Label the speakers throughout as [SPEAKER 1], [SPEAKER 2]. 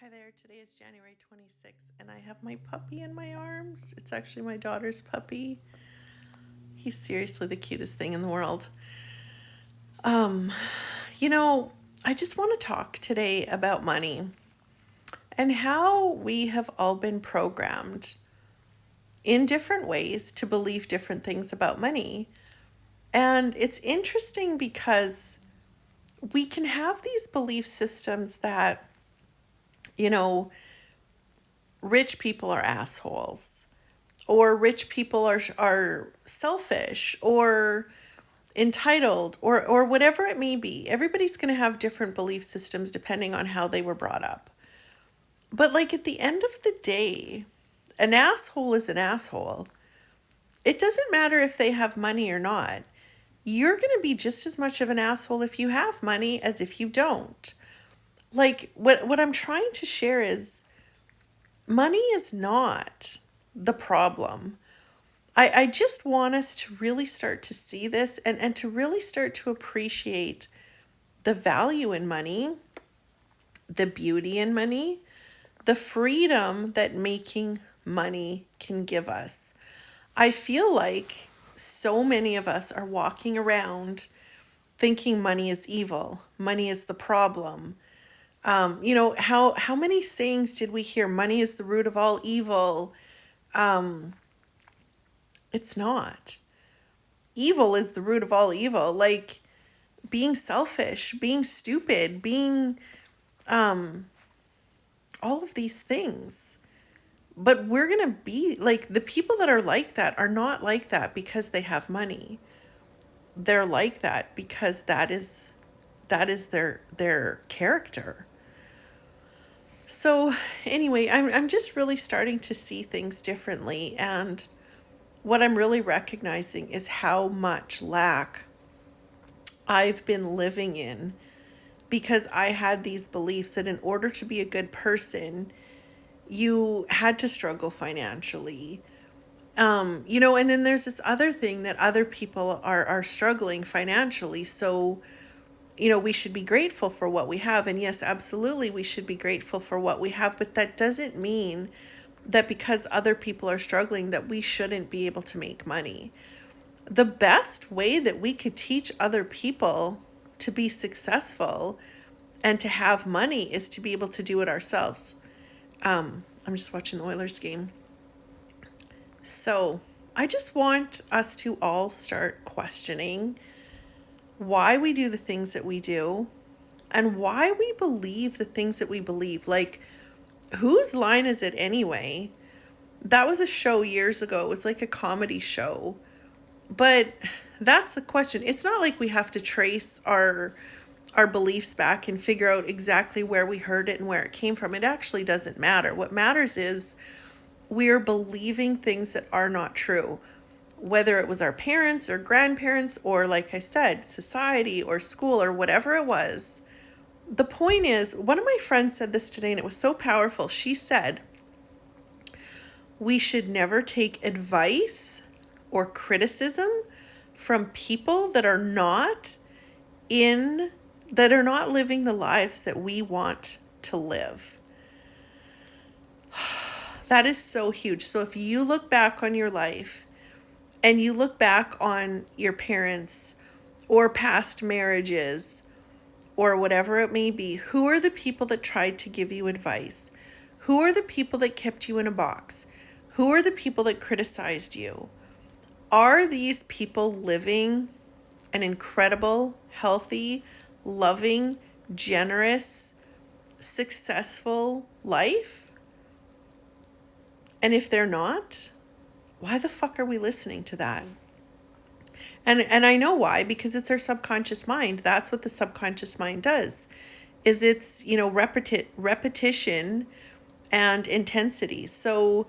[SPEAKER 1] Hi there, today is January 26th, and I have my puppy in my arms. It's actually my daughter's puppy. He's seriously the cutest thing in the world. Um, you know, I just want to talk today about money and how we have all been programmed in different ways to believe different things about money. And it's interesting because we can have these belief systems that, you know, rich people are assholes or rich people are selfish or entitled or whatever it may be. Everybody's going to have different belief systems depending on how they were brought up. But like at the end of the day, an asshole is an asshole. It doesn't matter if they have money or not. You're going to be just as much of an asshole if you have money as if you don't. Like what I'm trying to share is money is not the problem. I just want us to really start to see this and to really start to appreciate the value in money, the beauty in money, the freedom that making money can give us. I feel like so many of us are walking around thinking money is evil, money is the problem. How many sayings did we hear? Money is the root of all evil. It's not. Evil is the root of all evil. Like being selfish, being stupid, being all of these things. But we're going to be like the people that are like that are not like that because they have money. They're like that because that is their character. So anyway, I'm just really starting to see things differently, and what I'm really recognizing is how much lack I've been living in because I had these beliefs that in order to be a good person, you had to struggle financially. And then there's this other thing that other people are struggling financially. So, we should be grateful for what we have. And yes, absolutely, we should be grateful for what we have. But that doesn't mean that because other people are struggling, that we shouldn't be able to make money. The best way that we could teach other people to be successful and to have money is to be able to do it ourselves. I'm just watching the Oilers game. So I just want us to all start questioning why we do the things that we do and why we believe the things that we believe. Like, whose line is it anyway? That was a show years ago. It was like a comedy show. But that's the question. It's not like we have to trace our beliefs back and figure out exactly where we heard it and where it came from. It actually doesn't matter. What matters is we're believing things that are not true, whether it was our parents or grandparents or, like I said, society or school or whatever it was. The point is, one of my friends said this today and it was so powerful. She said, we should never take advice or criticism from people that are not living the lives that we want to live. That is so huge. So if you look back on your life and you look back on your parents or past marriages or whatever it may be, who are the people that tried to give you advice? Who are the people that kept you in a box? Who are the people that criticized you? Are these people living an incredible, healthy, loving, generous, successful life? And if they're not, why the fuck are we listening to that? And I know why, because it's our subconscious mind. That's what the subconscious mind does. Is it's, repetition and intensity. So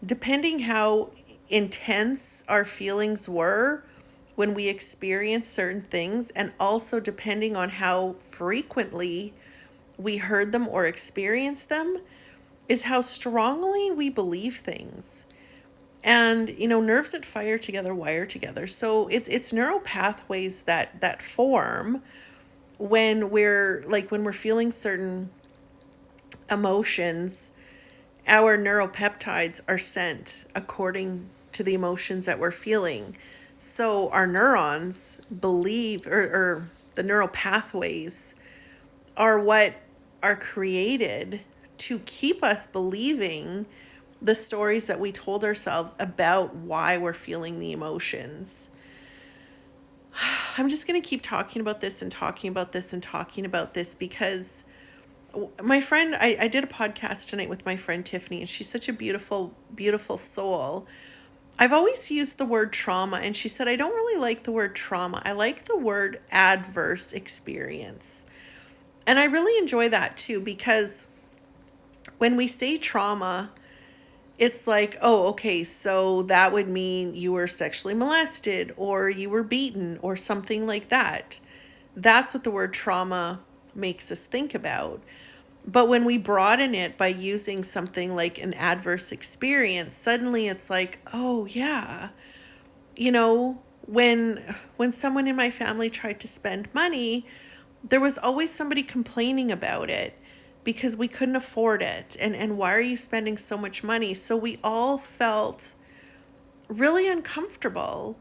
[SPEAKER 1] depending how intense our feelings were when we experienced certain things, and also depending on how frequently we heard them or experienced them, is how strongly we believe things. And nerves that fire together wire together. So it's neural pathways that form when we're feeling certain emotions, our neuropeptides are sent according to the emotions that we're feeling. So our neurons believe, or the neural pathways are what are created to keep us believing the stories that we told ourselves about why we're feeling the emotions. I'm just going to keep talking about this and talking about this and talking about this because my friend, I did a podcast tonight with my friend Tiffany, and she's such a beautiful, beautiful soul. I've always used the word trauma, and she said, I don't really like the word trauma. I like the word adverse experience. And I really enjoy that too, because when we say trauma, it's like, oh, okay, so that would mean you were sexually molested or you were beaten or something like that. That's what the word trauma makes us think about. But when we broaden it by using something like an adverse experience, suddenly it's like, oh yeah, you know, when someone in my family tried to spend money, there was always somebody complaining about it because we couldn't afford it. And why are you spending so much money? So we all felt really uncomfortable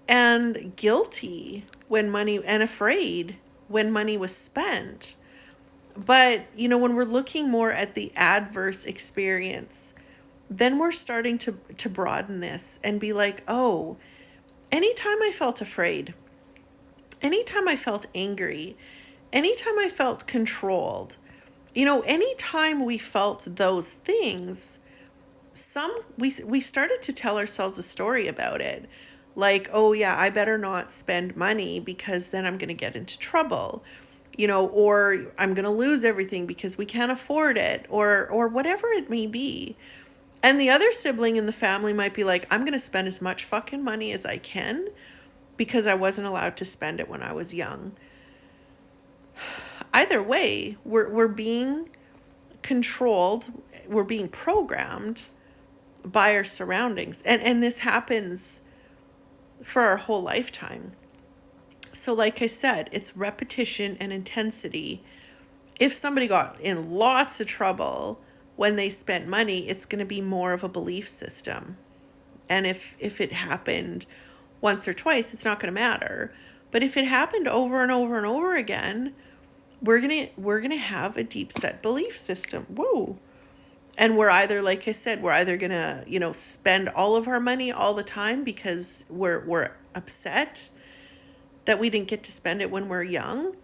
[SPEAKER 1] and guilty when money, and afraid when money was spent. But, you know, when we're looking more at the adverse experience, then we're starting to broaden this and be like, oh, anytime I felt afraid, anytime I felt angry, anytime I felt controlled, you know, anytime we felt those things, we started to tell ourselves a story about it. Like, oh yeah, I better not spend money because then I'm going to get into trouble. You know, or I'm going to lose everything because we can't afford it, or whatever it may be. And the other sibling in the family might be like, I'm going to spend as much fucking money as I can because I wasn't allowed to spend it when I was young. Either way, we're being controlled, we're being programmed by our surroundings. And this happens for our whole lifetime. So like I said, it's repetition and intensity. If somebody got in lots of trouble when they spent money, it's going to be more of a belief system. And if it happened once or twice, it's not going to matter. But if it happened over and over and over again, we're gonna have a deep set belief system. Whoa. And we're either, like I said, we're either gonna, you know, spend all of our money all the time because we're upset that we didn't get to spend it when we're young,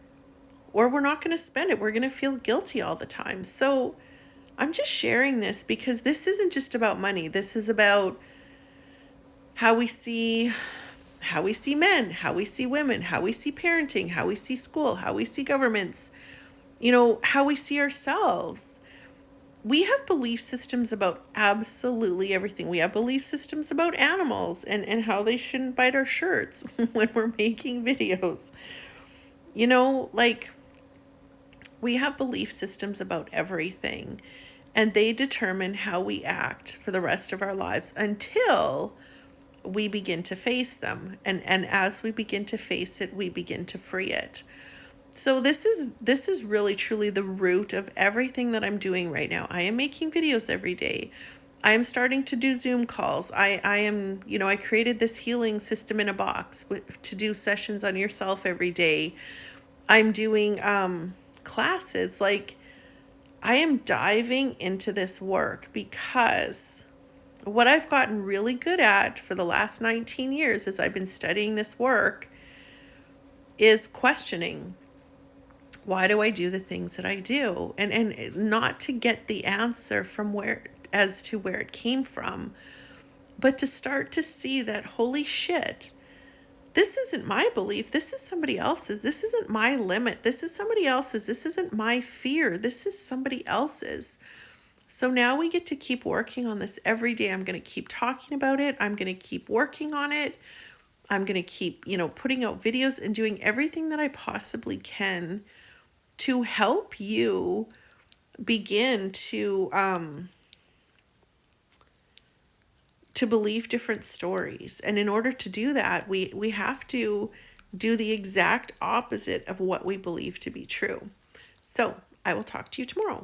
[SPEAKER 1] or we're not going to spend it. We're going to feel guilty all the time. So I'm just sharing this because this isn't just about money. This is about how we see men, how we see women, how we see parenting, how we see school, how we see governments, you know, how we see ourselves. We have belief systems about absolutely everything. We have belief systems about animals and how they shouldn't bite our shirts when we're making videos. You know, like, we have belief systems about everything, and they determine how we act for the rest of our lives until we begin to face them. And as we begin to face it, we begin to free it. So this is really truly the root of everything that I'm doing right now. I am making videos every day. I am starting to do Zoom calls. I am, you know, I created this healing system in a box to do sessions on yourself every day. I'm doing classes. Like, I am diving into this work because what I've gotten really good at for the last 19 years as I've been studying this work is questioning. Why do I do the things that I do? And not to get the answer from where as to where it came from, but to start to see that, holy shit, this isn't my belief. This is somebody else's. This isn't my limit. This is somebody else's. This isn't my fear. This is somebody else's. So now we get to keep working on this every day. I'm going to keep talking about it. I'm going to keep working on it. I'm going to keep, you know, putting out videos and doing everything that I possibly can to help you begin to believe different stories. And in order to do that, we have to do the exact opposite of what we believe to be true. So I will talk to you tomorrow.